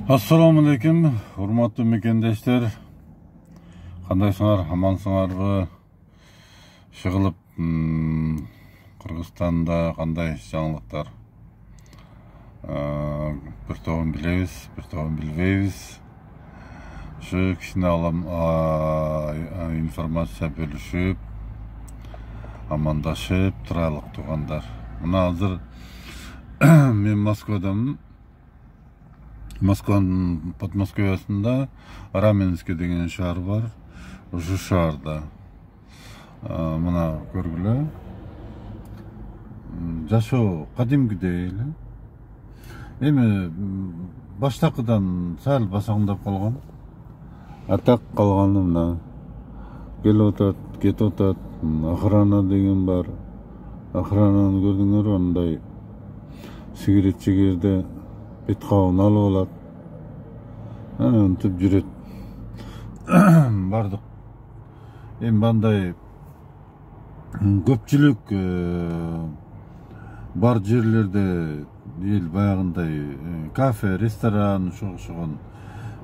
Assalamu alaikum, hurmatly mekendештер. Кандайсыңар, амансыңарбы? Шыгылып, Кыргызстанда кандай жаңылыктар? Бир тобун билебиз, бир тобун билбейбиз. Şu кичине алам информация бөлүшүп, амандашып турайлык туугандар. Мына азыр мен Москвадамын. Москванын Подмосковьясында Раменский деген шаар бар. Ушу шаарда мына көргүлө. Жашоо кадимкидей эле. Эми баштакыдан сал басаңдап калган. Атак калганы мына. Келип атат, кетип атат. Охрана деген бар. Охрананы көрдүңөр, андай сигарет чегерде бет кабын алып алат. Антип жүрөт. Бардык. Эми мындай көпчүлүк бар жерлерде эл баягындай кафе, ресторан окшогон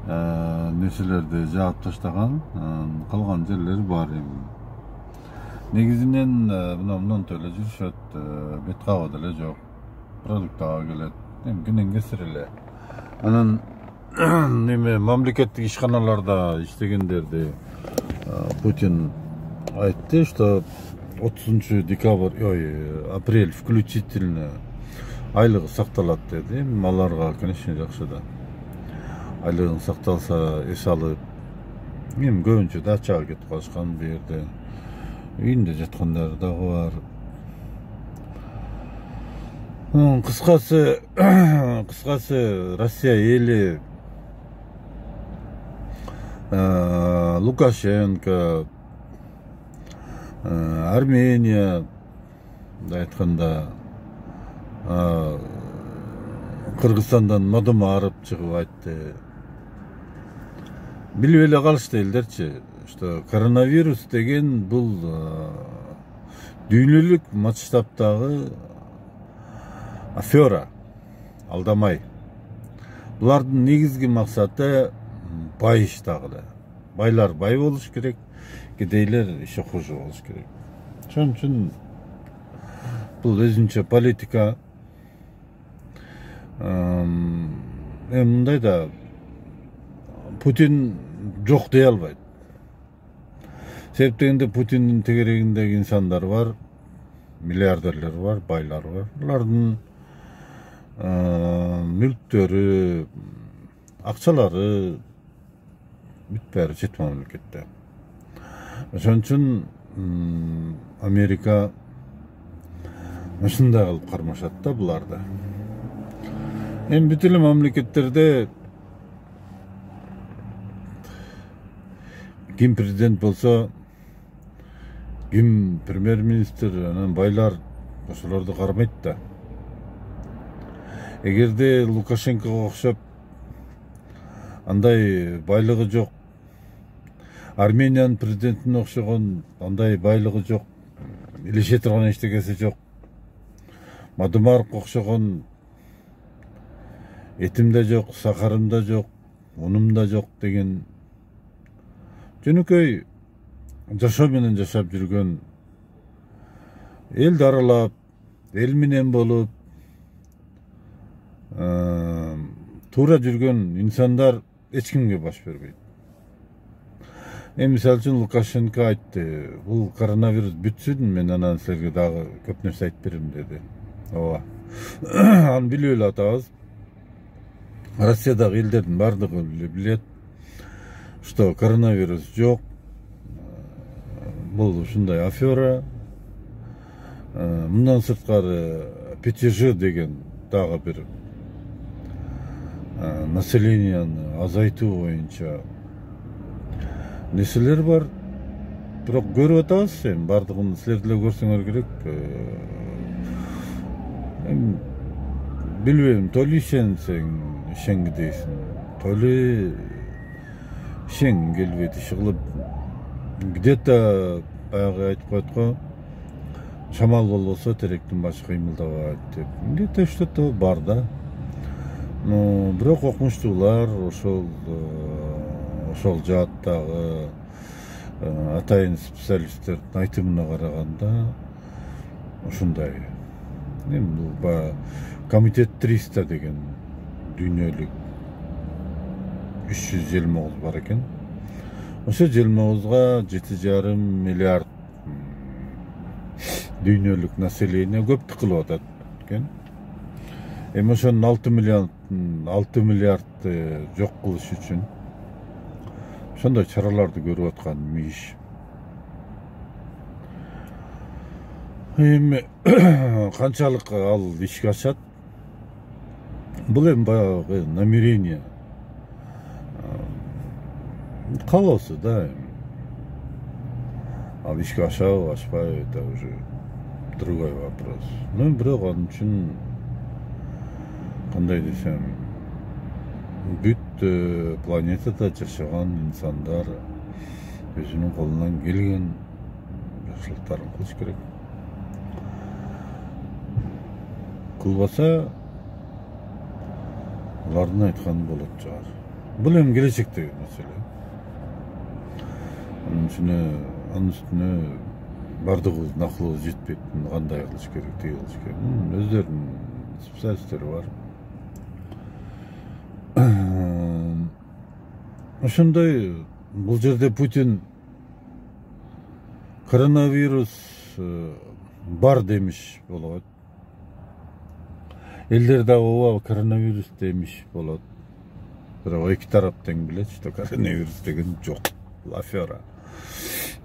нерселерди жаап таштаган, калган жерлер бар эми. Негизинен мындан эле жүрүшөт, бет кабы деле жок. Продукт ага келет. Күнен кесир эле. Анан неме мамлекеттик ишканаларда иштегендерди Путин айтты, что 30 апрель включительно айлыгы сакталат деди. Аларга, конечно, жакшы да. Айлыгын сакталса эс алып, эми көбүнчө дачага кетип калышкан бу жерде. Үйүндө жаткандар дагы бар. Кыскасы Россия эли Лукашенко, Армения айтканда Кыргызстандан Мадумаров чыгып айтты. Билип эле калышты элдерчи, что коронавирус деген бул дүйнөлүк масштабтагы афера, алдамай. Булардын негизги максаты байыштагы. Байлар бай болуш керек, кедейлер иши хуже болуш керек. Ошон үчүн бул өзүнчө политика. Мындай да Путин жок дей албайт. Себеп дегенде Путиндин тегерегиндеги инсандар бар, миллиардерлер бар, байлар бар. Булардын мүлктөрү, акчалары бүт баары чет мамлекетте. Ошон үчүн Америка ушундай кылып кармашат да буларды. Эми бүт эле мамлекеттерде ким президент болсо, ким премьер-министр, анан байлар ошолорду кармайт да. Эгерде Лукашенкого окшоп андай байлыгы жок, Армениянын президентине окшогон андай байлыгы жок, илеше турган эчтекеси жок, Мадумаровго окшогон этим да жок, сахарым да жок, унум да жок деген жөнөкөй жашоо менен жашап жүргөн, элди аралап, эл менен болуп туура жүргөн инсандар эч кимге баш бербейт. Мисалы үчүн Лукашенко айтты, бул коронавирус бүтсүн, мен анан силерге дагы көп нерсе айтып берем деди. Ооба. Аны билип эле атабыз. Россиядагы элдердин бардыгы билет, что коронавирус жок. Бул ушундай афера. Мындан сырткары ПТЖ деген дагы бир населенияны азайтуу боюнча нерселер бар. Бирок көрүп атабыз, бардыгын силер деле көрсөңөр керек. Билбейм, толи ишенги дейсиң, толи ишең келбейт, иши кылып где-то баягы айтып коет го, шамал болбосо теректин башы кыймылдабайт деп. Где-то что-то бар да. Бирок окумуштуулар ошол жааттагы атайын специалисттердин айтымына караганда ушундай. Эми бул комитет 300 деген дүйнөлүк 300 желмоуз бар экен. Ошо желмоузга 7,5 миллиард дүйнөлүк население көптүк кылып атат экен. Эми ошонун 6 миллиард жок кылыш үчүн ошондой чараларды көрүп аткан миш. Эми канчалык ал ишке ашат? Бул эми баягы намерение. Каалоосу да. Ал ишке ашабы, ашпайбы, это уже другой вопрос. Ну, бирок анын үчүн кандай десем, бүт планетада жашаган инсандар өзүнүн колунан келген жакшылыктарын кылыш керек. Кылбаса, алардын айтканы болот жаар. Бул эми келечектеги маселе. Анын үстүнө бардыгыбыздын акылыбыз жетпейт. Кандай кылыш керек, тиги кылыш керек. Өздөрүнүн специалисттери бар. Ошондой бул жерде Путин коронавирус бар демиш болот. Элдер да ооба коронавирус демиш болот. Бирок эки тарап тең билет, что коронавирус деген жок. Бул афера.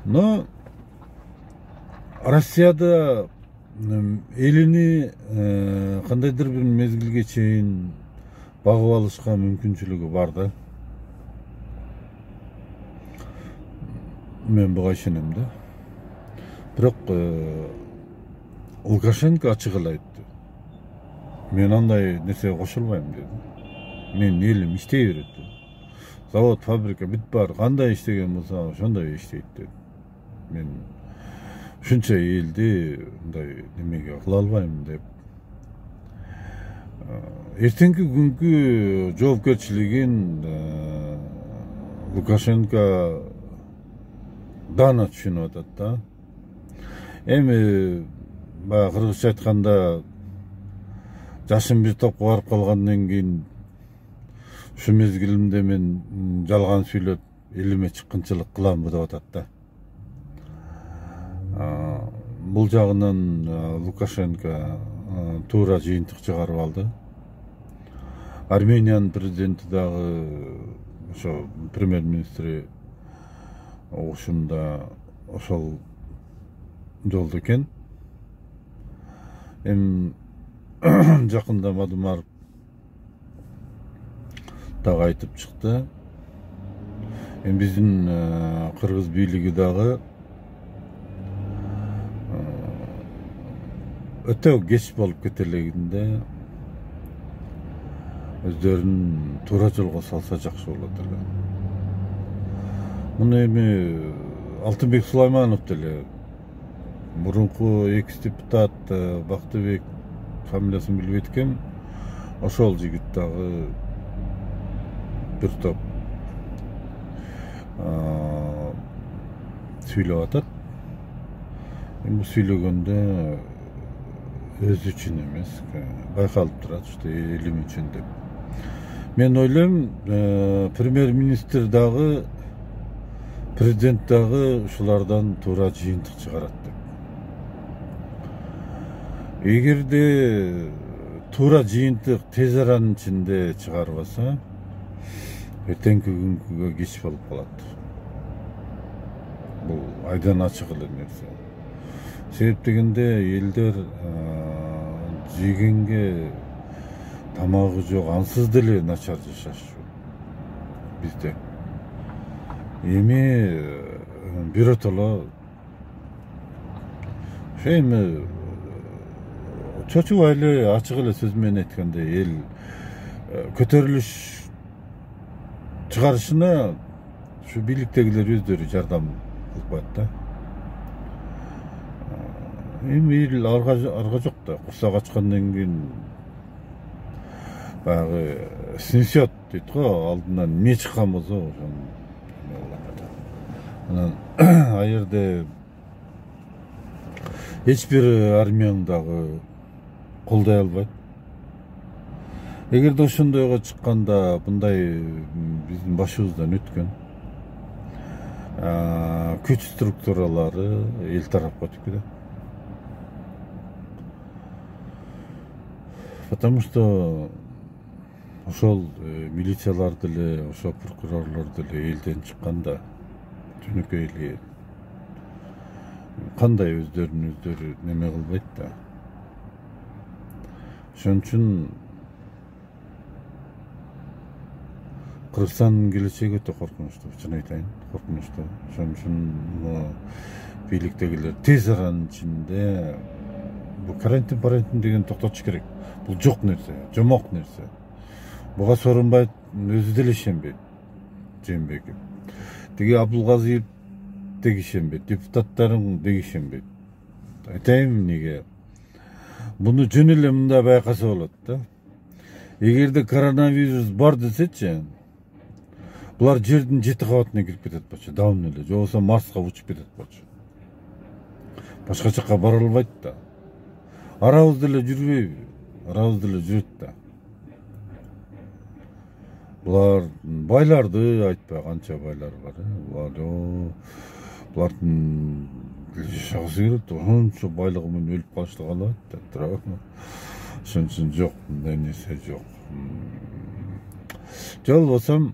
Но Россияда элини кандайдыр бир мезгилге чейин багып алышка мүмкүнчүлүгү бар да. Мен буга ишенем да. Бирок Лукашенко ачык эле айтты. Мен андай нерсеге кошулбайм деди. Мен элим иштей берет деди. Завод, фабрика бүт бар. Кандай иштеген болсо ошондой иштейт деди. Мен ушунча элди мындай немеге кыла албайм деп. Эртеңки күнгү жоопкерчилигин Лукашенко дана түшүнүп атат да. Эми баягы кыргызча айтканда жашым бир топко барып калгандан кийин ушу мезгилимде мен жалган сүйлөп элиме чыккынчылык кыламбы деп атат да. Бул жагынан Лукашенко туура жыйынтык чыгарып алды. Армениянын президенти дагы ошо премьер-министри ушунда ошол жолдо экен. Эми жакында Мадумаров дагы айтып чыкты. Эми биздин кыргыз бийлиги дагы өтө кеч болуп кете элегинде өздөрүн туура жолго салса жакшы болот эле. Муну эми Алтынбек Сулайманов деле мурунку экс-депутат Бактыбек фамилиясын билбейт экем. Ошол жигит дагы бир топ сүйлөп атат. Эми сүйлөгөндө өз үчүн эмес, байкалып турат, что элим үчүн деп. Мен ойлойм, премьер-министр дагы, президент дагы ушулардан туура жыйынтык чыгарат деп. Эгерде туура жыйынтык тез аранын ичинде чыгарбаса, эртеңки күнгүгө кеч болуп калат. Бул айдан ачык эле нерсе. Себеп дегенде элдер жегенге тамагы жок, ансыз деле начар жашашчу бизде. Эми биротоло эми чочубай эле ачык эле сөз менен айтканда эл көтөрүлүш чыгарышына ушу бийликтегилер өздөрү жардам кылбайт да. Эми эл арга жок да, курсак ачкандан кийин баягы снесет дейт го, алдынан эмне чыккан болсо ошону. Анан ал жерде эч бир армияң дагы колдой албайт. Эгерде ошондойго чыкканда мындай биздин башыбыздан өткөн күч структуралары эл тарапка өтүп кетет. Потому что ошол милициялар деле, ошол прокурорлор деле элден чыкканда жөнөкөй эле кандай өздөрү неме кылбайт да. Ошон үчүн Кыргызстандын келечеги өтө коркунучтуу, чын айтайын, коркунучтуу. Ошон үчүн бийликтегилер тез аранын ичинде бул карантин деген токтотуш керек. Бул жок нерсе, жомок нерсе. Буга Сооронбаев өзү деле ишенбейт, Жээнбеков. Теги Абдулгазиев деги ишенбейт, депутаттарың деги ишенбейт. Айтайын эмнеге? Буну жөн эле мындай байкаса болот да. Эгерде коронавирус бар десечи, булар жердин 7 кабатына кирип кетет болчу, давно эле, же болбосо Марска учуп кетет болчу. Башка жакка бара албайт да. Арабыз деле жүрбөйбү? Арабыз деле жүрөт да. Булар байларды айтпай, канча байлар бар. Булардын жашагысы келет, ошончо байлыгы менен өлүп калышты калабайт да. Туурабы? Ошон үчүн жок, мындай нерсе жок. Же болбосо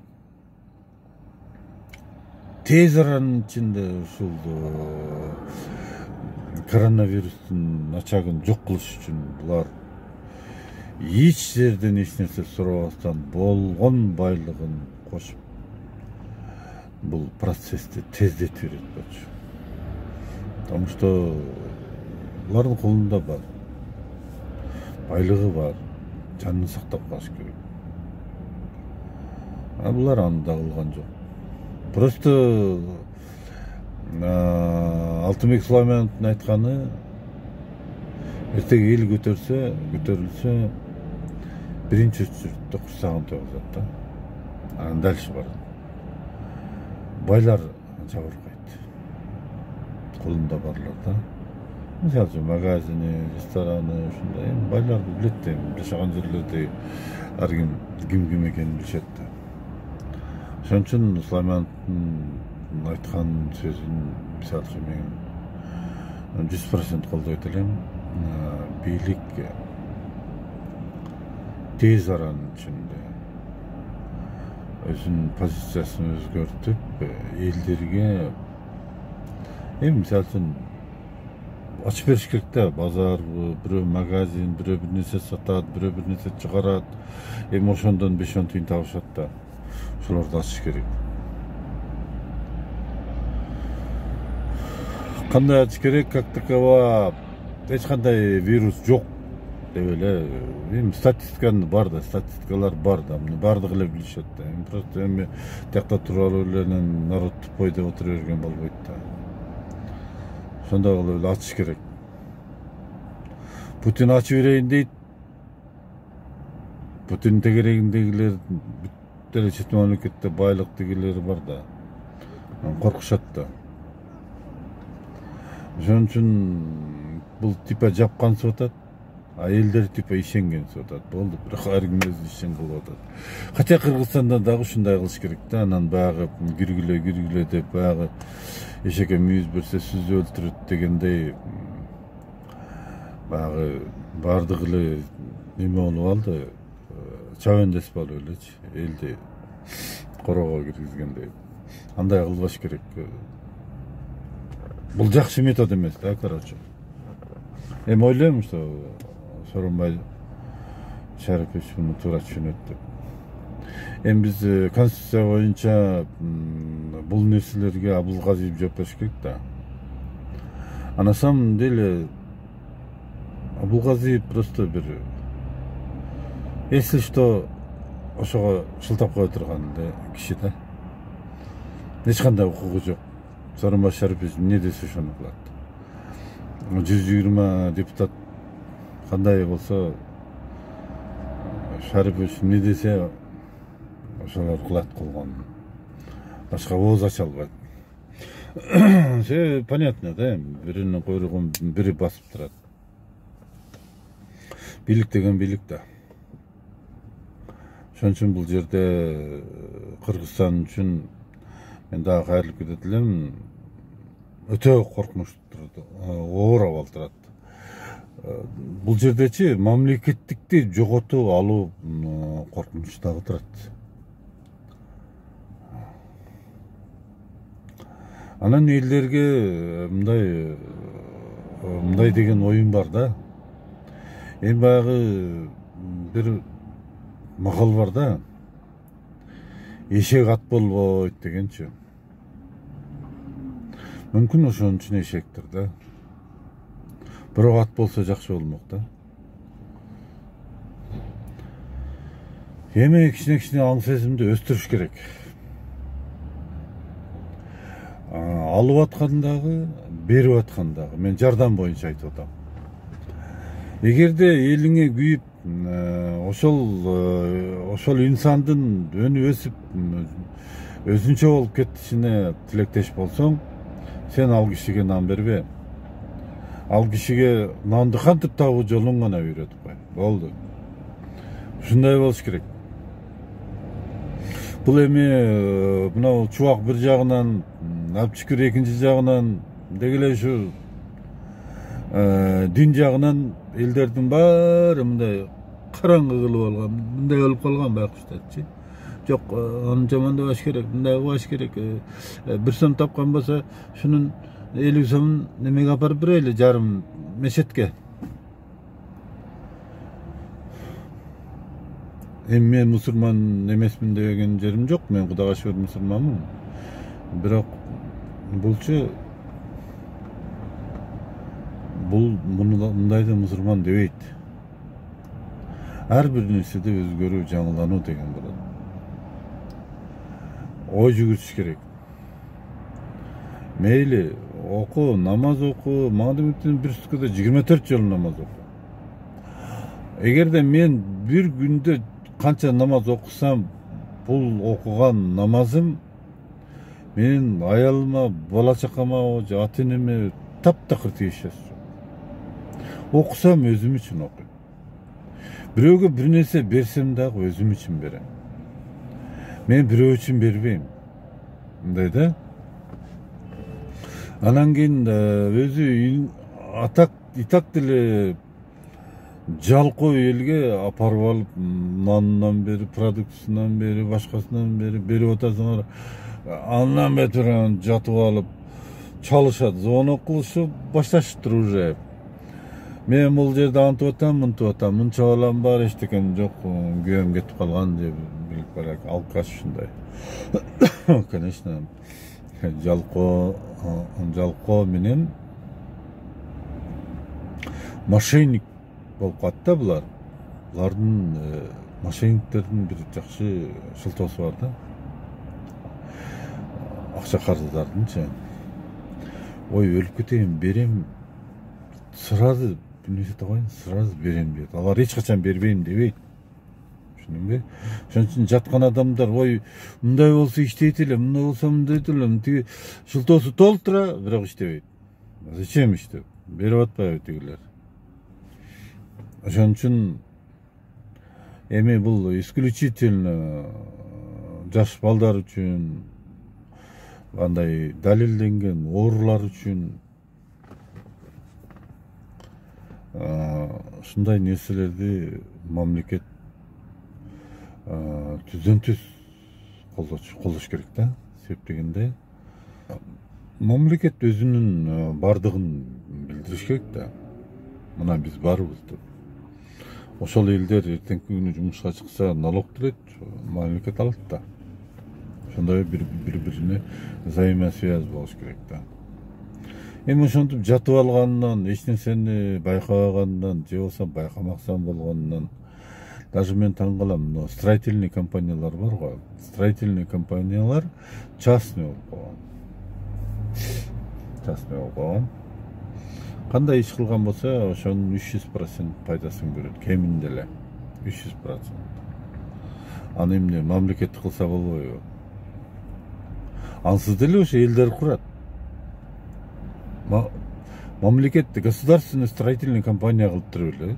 тез аранын ичинде ушул коронавирустун ачагын жок кылыш үчүн булар эч жерден эч нерсе сурабастан болгон байлыгын кошуп бул процессти тездетип берет болчу. Потому что булардын колунда бар, байлыгы бар, жанын сактап калыш керек. А булар аны да кылган жок. Просто Алтынбек Сулаймановдун айтканы, эртеге эл көтөрүлсө, биринчи очередде курсагын тогузат да. Анан дальше барат. Байлар жабыркайт. Колунда барлар да. Мисалы үчүн магазини, рестораны, ушундай байларды билет да, жашаган жерлерде ар ким экенин билишет да. Ошон үчүн Сулаймановдун айткан сөзүн мисалы үчүн мен 100% колдойт элем. Бийлик тез аранын ичинде өзүнүн позициясын өзгөртүп, элдерге мисалы үчүн ачып бериш керек да. Базар, бирөө магазин, бирөө бир нерсе сатат, бирөө бир нерсе чыгарат. Ошондон 5-10 тыйын табышат да. Ошолорду ачыш керек. Кандай ачыш керек? Как таково эч кандай вирус жок деп эле. Статистиканы бар да, статистикалар бар да. Муну бардыгы эле билишет да. Просто тиякта туруп алып эле народ тупой деп отура берген болбойт да. Ошондой кылып эле ачыш керек. Путин ачып берейин дейт. Путин тегерегиндегилер бүт эле чет мамлекетте байлык дегилери бар да. Коркушат да. Ошон үчүн бул типа жапкансып атат, а элдер типа ишенгенсип атат. Болду, бирок ар ким өзү ишен кылып атат. Хотя Кыргызстанда дагы ушундай кылыш керек да. Анан баягы киргиле деп баягы эшекке мүйүз берсе сүзүп өлтүрөт дегендей баягы бардыгы эле неме болуп алды. Чабандеспи алып элечи, элди короого киргизгендей. Андай кылбаш керек. Бул жакшы метод эмес да, короче. Ойлойм, что Сооронбай Шарипович муну туура түшүнөт деп. Биз конституция боюнча бул нерселерге Абдулгазиев жооп бериш керек да. А на самом деле Абдулгазиев просто бир, если что, ошого шылтап кое турган киши да. Эч кандай укугу жок. Сооронбай Шарипович эмне десе ошону кылат. 120 депутат кандай болсо Шарипов не десе ошолор кылат кылган. Башка ооз ача албайт. Все понятно, да? Биринин койругун бири басып турат. Бийлик деген бийлик да. Ошон үчүн бул жерде Кыргызстан үчүн мен дагы кайрылып кетет элем. Өтө коркунуч турат, оор абал турат. Бул жердечи мамлекеттикти жоготуп алуу коркунуч дагы турат. Анан элдерге мындай деген оюм бар да. Эми баягы бир макал бар да. Эшек ат болбойт дегенчи. Мүмкүн ошон үчүн эшектир да. Бирок ат болсо жакшы болмок да. Эми кичине аң сезимди өстүрүш керек. Алып аткандагы, берип аткандагы мен жардам боюнча айтып атам. Эгерде элиңе күйүп, ошол инсандын өнүп өсүп, өзүнчө болуп кетишине тилектеш болсоң, сен ал кишиге нан бербе. Ал кишиге нанды кантип табуу жолун гана үйрөтүп кой. Болду. Ушундай болуш керек. Бул эми мынау чубак бир жагынан, Абчүкүр экинчи жагынан, дегеле ушу дин жагынан элдердин баары мындай караңгы кылып алган, мындай болуп калган байкуштарчы. Жок, аны жамандабаш керек, мындай кылбаш керек. Бир сом тапкан болсо, шунун 50 сомун немеге апарып берели, жарым мешетке. Эми мен мусулман эмесмин деген жерим жок, мен Кудайга шүгүр мусулманмын. Бирок булчу мындайды мусулман дебейт. Ар бир нерседе өзгөрүү, жаңылануу деген болот. Ой жүгүртүш керек. Мейли оку, намаз оку, магдыметтен бир суткада 24 жолу намаз оку. Эгерде мен бир күндө канча намаз окусам, бул окуган намазым менин аялыма, бала чакама, ата энеме таптакыр тиешеси. Окусам өзүм үчүн окуйм. Бирөөгө бир нерсе берсем дагы өзүм үчүн берем. Мен бирөө үчүн бербейм. Мындай да. Анан кийин өзү итак деле жалкоо элге апарып алып, нанынан бери, продуктысынан бери, башкасынан бери берип атасыңар. Андан бетер жатып алып чалышат, звонок кылышып башташыптыр уже. Мен бул жерде антып атам, мынтып атам, мынча балам бар, эчтекем жок, күйөөм кетип калган деп билип барак, алкаш ушундай. Конечно, жалкоо менен мошенник болуп калат да булар. Булардын мошенниктердин бир жакшы шылтоосу бар да. Акча карыздардынчы. Ой, өлүп кетейин, берем, сразу сразу берем дейт. Алар эч качан бербейм дебейт. Түшүндүңбү? Ошон үчүн жаткан адамдар, ой, мындай болсо иштейт элем, мындай болсо мындайт элем, тиги шылтоосу толуп тура, бирок иштебейт. Зачем иштеп? Берип атпайбы тигилер? Ошон үчүн эми бул исключительно жаш балдар үчүн, андай далилденген оорулар үчүн ушундай нерселерди мамлекет түздөн түз колдош керек да. Себеп дегенде мамлекет өзүнүн бардыгын билдириш керек да. Мына биз барбыз деп. Ошол элдер эртеңки күнү жумушка чыкса, налог төлөйт, мамлекет алат да. Ошондой бири-бирине взаимосвязь болуш керек да. Эми ошентип жатып алгандан, эч нерсени байкабагандан, же болбосо байкамаксан болгондон, даже мен таң калам, но строительный компаниялар бар го. Строительный компаниялар частный болуп калган. Частный болуп калган. Кандай иш кылган болсо, ошонун 300% пайдасын көрөт, кеминде эле 300%. аны эмне мамлекеттик кылса болбойбу? Ансыз деле ошо элдер курат. Мамлекетти государственный строительный компания кылып туруп эле.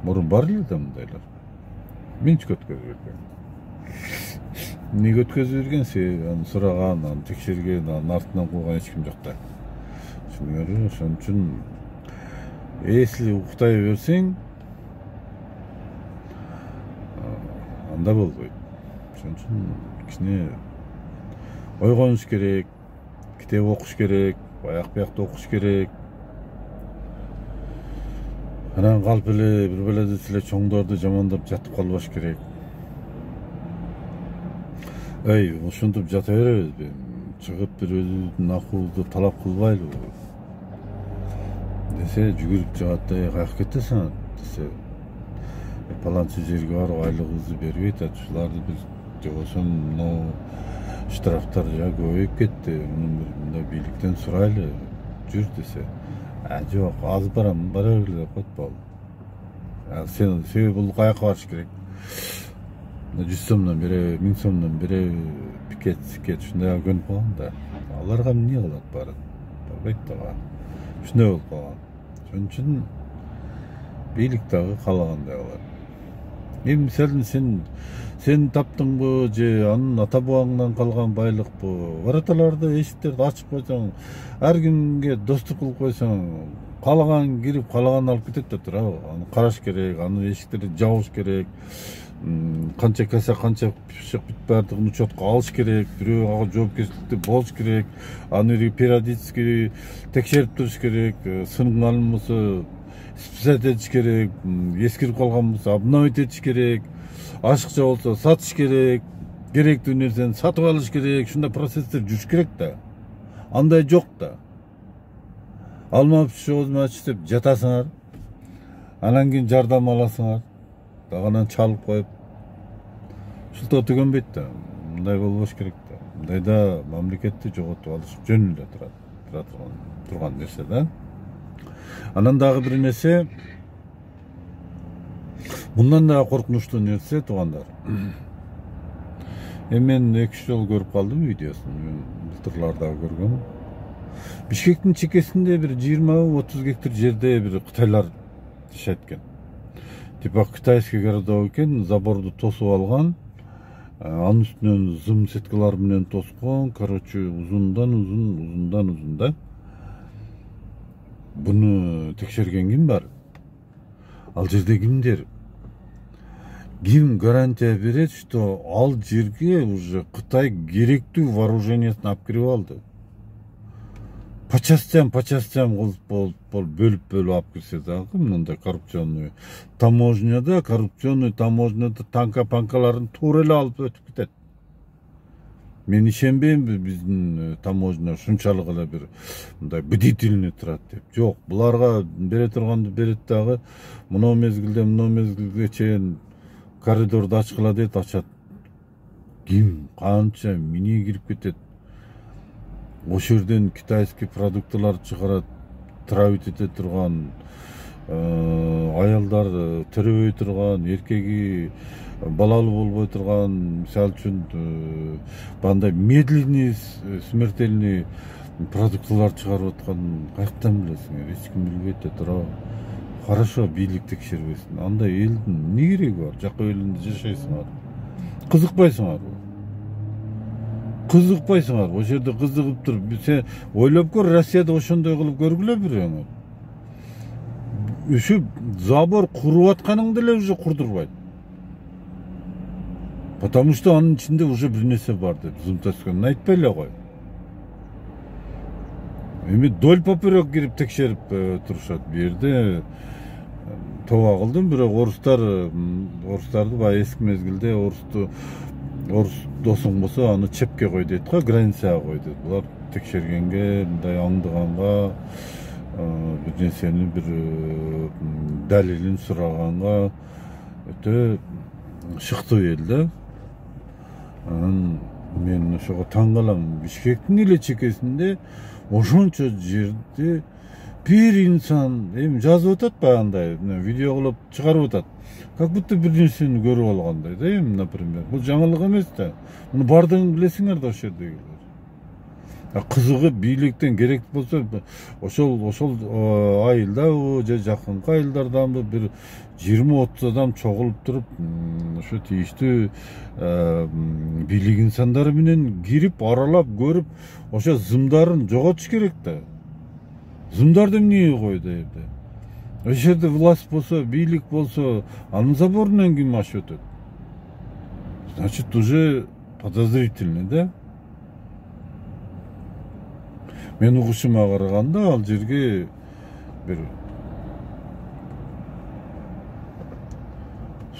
Мурун бар эле да мындайлар. Менчик өткөзүп берген. Эмнеге өткөзүп берген? Аны сураган, аны текшерген, анын артынан кууган эч ким жок да. Ошондо ошон үчүн если уктай берсең, анда болбойт. Ошон үчүн кичине ойгонуш керек, китеп окуш керек, аяк биякта окуш керек. Анан калп эле бир беледе эле чоңдорду жамандап жатып калбаш керек. Эй, ушинтип жата беребизби? Чыгып бир өзүбүздүн акыбызды талап кылбайлыбы? Десе жүгүрүп жаат да, каяка кетесиң десе. Паланчы жерге барып айлыгыңызды бербейт, ушуларды биз жобосо мына штрафтар көбөйүп кетти. Мындай бийликтен сурайлы, жүр десе. Жок, аз барам, бара бергиле деп коет болду. Сен себеби бул каяка барыш керек? 100 сомдон береби, 1000 сомдон береби, пикет, ушундай көнүп калган да. Аларга эмне кылат барып? Барбайт да. Ушундай болуп калган. Ошон үчүн бийлик дагы каалагандай кылат. Эми мисалы сен таптыңбы же анын ата бабаңдан калган байлыкпы? Враталарды, эшиктерди ачып койсоң, ар кимге доступ кылып койсоң, каалаган кирип, каалаган алып кетет да турабы? Аны караш керек, анын эшиктерди жабыш керек. Канча каса, канча пишек бүт баардыгын учетко алыш керек, бирөө ага жоопкерчиликте болуш керек, аны периодически текшерип туруш керек, сынган болсо списать этиш керек, эскирип калган болсо обновить этиш керек, ашыкча болсо сатыш керек, керектүү нерсени сатып алыш керек, ушундай процесстер жүрүш керек да. Андай жок да. Алмап шоозмач деп жатасыңар, анан кийин жардам аласыңар, дагы чалып коюп, ушултоо төгөнбөйт да. Мындай болбош керек да. Мындайда мамлекетти жоготуп алыш жөн эле турган нерсе да. Анан дагы бир нерсе, мындан да коркунучтуу нерсе, туугандар. Мен 2 жол көрүп калдым видеосун, былтырларда көргөм. Бишкектин чекесинде бир 20-30 гектар жерде бир кытайлар жашайт экен. Типа китайский городок экен, заборду тосуп алган, анын үстүнөн зым сеткалар менен тоскон, короче, узундан узун да. Буну текшерген ким бар? Ал жерде кимдер? Ким гарантия берет, что ал жерге уже Кытай керектүү вооружениясын алып кирип алды? По частям бөлүп алып кирсе дагы, мындай коррупционный таможняда танка-панкаларын туура эле алып өтүп кетет. Мен ишенбейм биздин таможня ушунчалык эле бир мындай бдительный турат деп. Жок, буларга бере турганды берет дагы, мына мезгилге чейин коридорду ачкыла дейт, ачат. Ким, канча мини кирип кетет. Ошол жерден китайский продуктылар чыгарат, травить эте турган, аялдар төрөбөй турган, эркеги балалуу болбой турган, мисалы үчүн бандай медленный, смертельный продуктылар чыгарып аткан каяктан билесиңер? Эч ким билбейт да турабы. Хорошо, бийлик текшербесин. Андай элдин эмне кереги бар? Жакка элинде жашайсыңар. Кызыкпайсыңар. Ошол жерде кызыгып туруп, сен ойлоп көр, Россияда ошондой кылып көргүлө бирөөңөр. Ушу забор куруп атканыңды эле уже курдурбайт. Потому что анын ичинде уже бир нерсе бар деп зымтасканын айтпай эле кой. Эми доль поперек кирип текшерип турушат. Бу жерде тоба кылдым, бирок орустарды баягы эски мезгилде орус досуң болсо аны чепке кой дейт го, границага кой дейт. Булар текшергенге, мындай аңдыганга, бир нерсени бир далилин сураганга өтө шыктуу эл да. Анан мен ошого таң калам. Бишкектин эле чекесинде ошончо жерде bir insan эми жазып атат баягындай видео кылып чыгарып атат, как будто бир нерсени көрүп алгандай да. Эми например бул жаңылык эмес да, муну бардыгын билесиңер да ошол жердегилер. Кызыгып бийликтен керек болсо ошол айылдабы же жакынкы айылдарданбы бир 20-30 адам чогулуп туруп ошо тийиштүү бийлик инсандары менен кирип аралап көрүп ошо зымдарын жоготуш керек да. Зымдарды эмнеге койду эбде? Ошол жерде власть болсо, бийлик болсо, анын заборунан ким ашып өтөт? Значит, уже подозрительный да. Мен угушума караганда ал жерге бир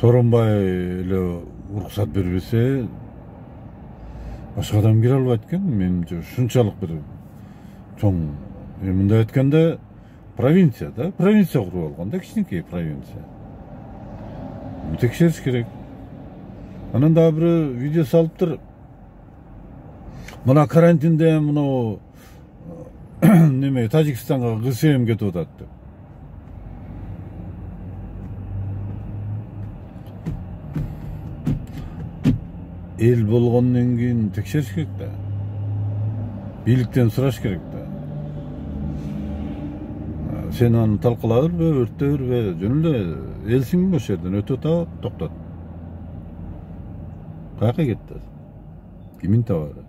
Сооронбай эле уруксат бербесе башка адам кире албайт экен. Менимче ушунчалык бир чоң, мындай айтканда провинция да, провинция куруп алган да, кичинекей провинция. Текшериш керек. Анан дагы бир видео салыптыр. Мына карантинде мына неме Тажикстанга КСМ кетип атат деп. Эл болгондон кийин текшериш керек да. Бийликтен сураш керек да. Сен аны талкалабырбы, өрттөбүрбү, жөн эле элсиңби ошол жерден өтүп атабы, токтот. Каяка кетти? Кимин табары?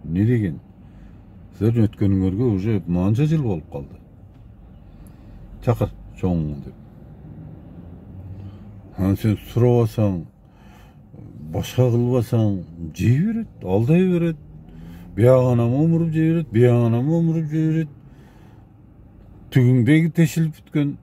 Не деген? Силердин өткөнүңөргө уже манча жыл болуп калды. Чакыр чоң деп. Анан сен сурабасаң, башка кылбасаң, жей берет, алдай берет. Биягына момуруп жей берет, биягына момуруп жей берет. Түгүңдеги тешилип бүткөн.